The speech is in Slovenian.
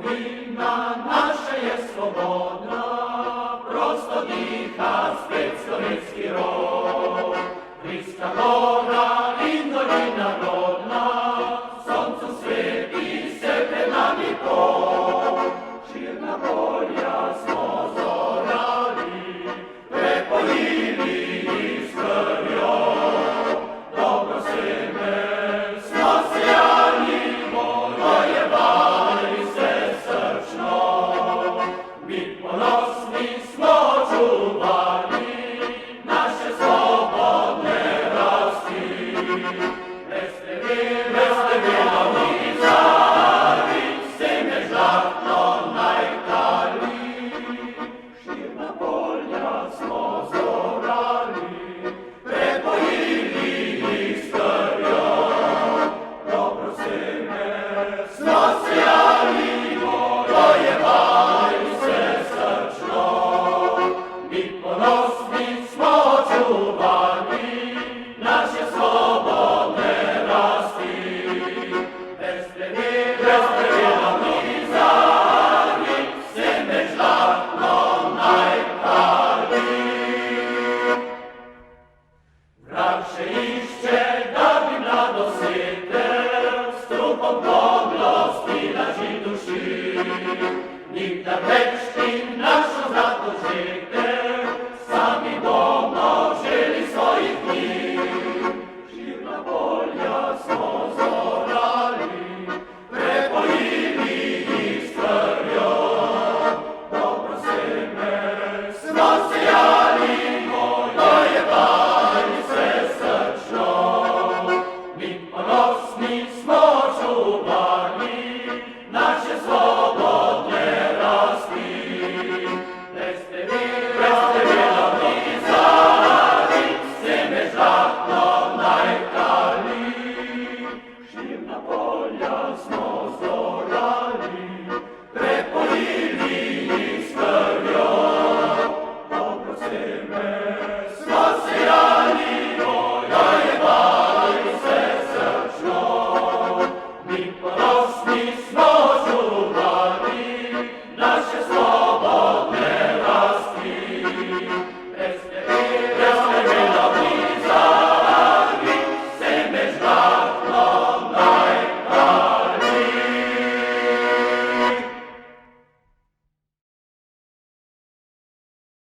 Domowina nasza jest swobodna, prosto dicha swiet sowiecki rok. Bliska gora i dolina rodna, słońcu świeci se przed nami po. Czarna polia smo zorali, prepoili i z krwią. Dobro seme smo sjali, wojewali se srčno. Mi ponosni smo čuvali naše slobodne rasti. Bez tebila mi zari, seme žlatno najtali. Širna polja smo zorali, prepojili ih s krvjo. Dobro seme smo sjali, rojevali se srčno. Mi ponosni smo čuvali naše slobodne rasti. Bez tebila mi zari, seme žlatno najtali. Vrag še išče, da bi mladosvetel s trupom podlosti laži duši. Nikdar več ti našo zlato žete